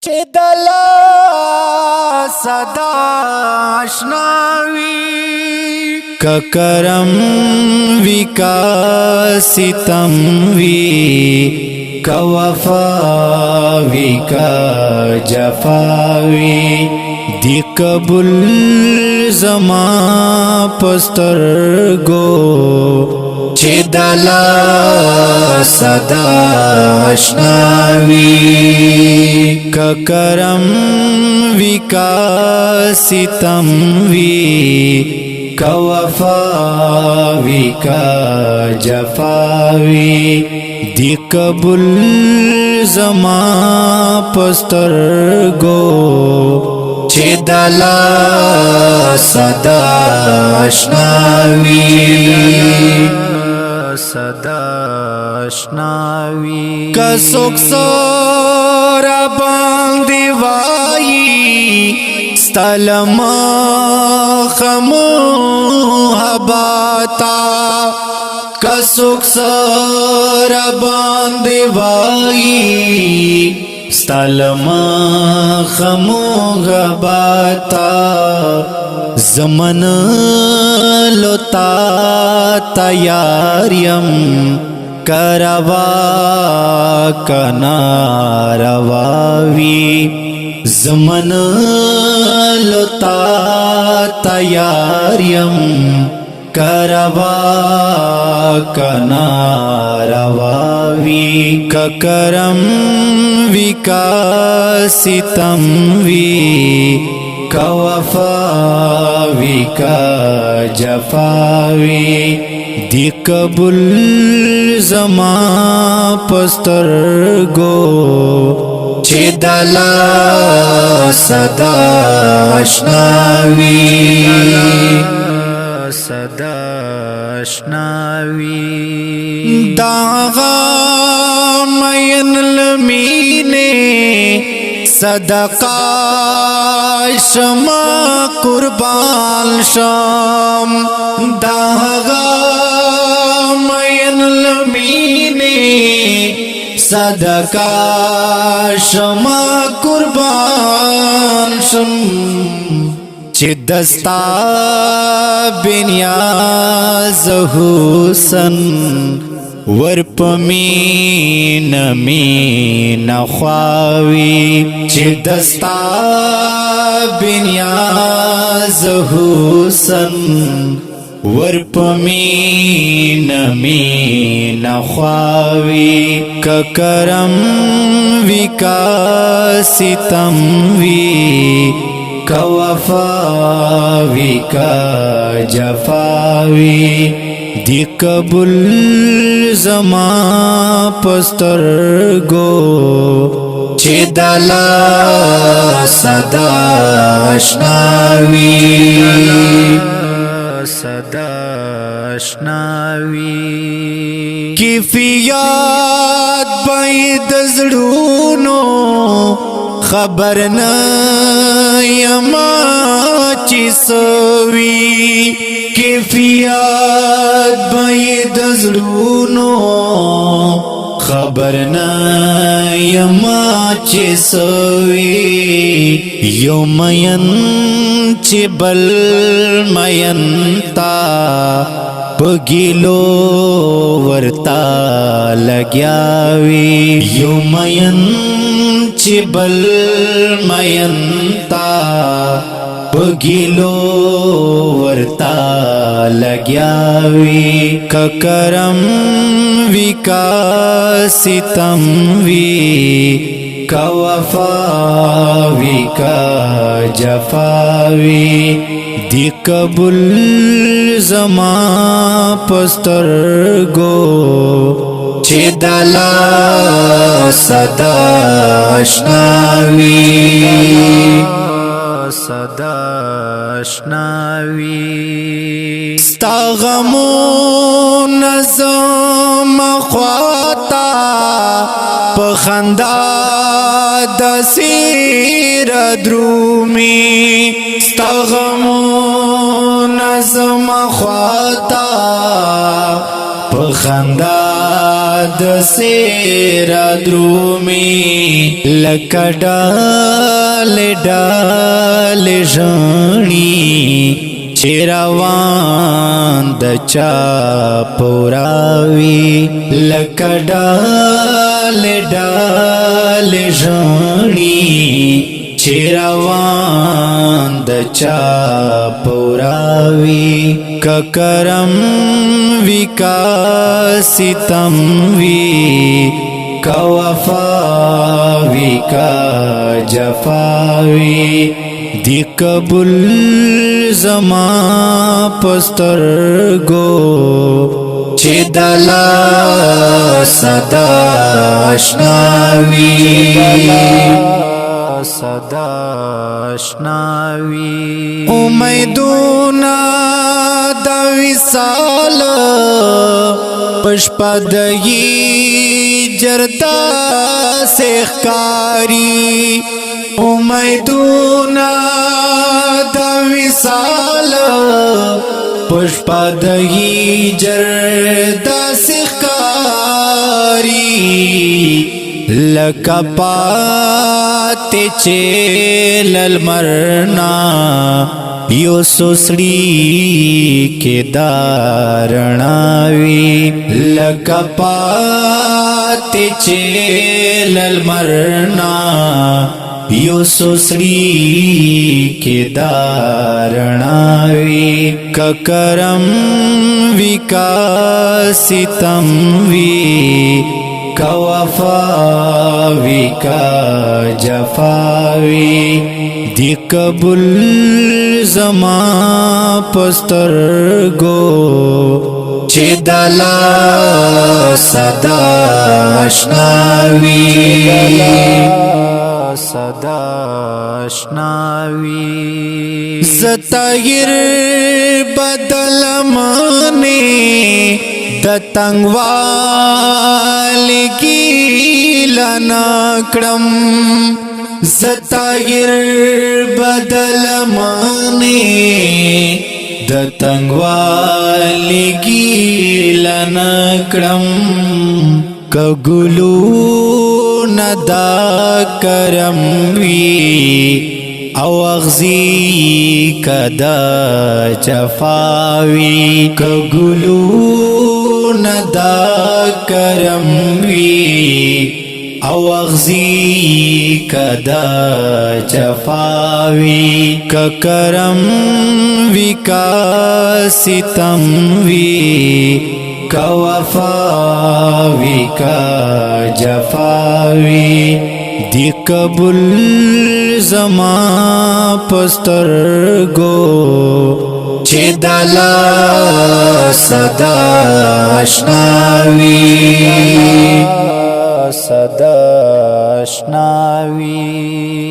چې دلا صدا آشناوي کرم وی کا ستم وی کا وفا وی کا جفا وی دی قبول زما پسترگو چې دلا صدا آشناوي کرم وی کا ستم وی کا وفا وی کا جفا وی دی قبول زما پسترگو چې دلا صدا آشناوي صدا آشناوي کڅوک سره باندې وایي ستلم خمو حباتا کڅوک سره باندې وایي ستلم خمو حباتا زمن لتا تیاریم کروا کنا رواوی زمن لتا تیاریم کروا کنا رواوی کرم وی کا ستم وی کا وفا وی کا جفا وی دی قبول زما پسترگو چې دلا صدا آشناوي صدا آشناوي داغا مین لمینه صدقہ شما قربان شم داغا مین لمینه صدقہ شما قربان شم چې دستا بنیاز حسن ورپمین مین خواوی چې دستا بنیاز حسن ورپمین مین خواوی کرم وی کا ستم وی کا وفا وی کا جفا وی دی قبول زما پسترگو چې دلا صدا آشناوي صدا آشناوي کیفیت باید زړونو خبر نه یما چې سوي کیفیت باید زړونو خبر نه یما چې سوي یو مین چې بل مین تا پګیلو ورتا لګیاوي یو مین چې بل مین تا پګیلو ورتا لګیاوي کرم وی کا ستم وی کا وفا وی کا جفا وی دی قبول زما پسترگو چې دلا صدا آشناوي صدا آشناوي ستا غمو نظم خواتا پخندا د سیر درومی ستا غمو نظم خواتا په خندا د سیر درومي لکه ډالې ډالې ژړي چې روان د چا پوراوي لکه ډالې ډالې ژړي چې روان د چا پوراوي که کرم وی کا ستم وی کا وفا وی کا جفا وی دی قبول زما پسترگو چه دلا صدا اشناوی صدا اشناوی امیدونا دا وصال پشپدگی جردا سخکاری امیدونا دا وصال پشپدگی جردا سخکاری لکا پاتے چیلل مرنا یو سسڑی کے دارناوی لکا پاتے چیلل مرنا یو سسڑی کے دارناوی کا کرم وی کا ستم وی کا وفا وی کا جفا وی دی قبول زما پسترگو چه دلا صدا اشناوی صدا اشناوی زتایر بدل مانے د تنگوالگی لنکڑم زتایر بدل مانے د تنگوالگی لنکڑم کگلو ندا کرم وی او اغزی کدا جفاوی کگلو ندا کرم وی او اغزی کدا جفاوی ککرم وی کا ستم وی کا وفا وی کا جفاوی دی قبول زما پسترگو چه دلا صدا اشناوی صدا اشناوی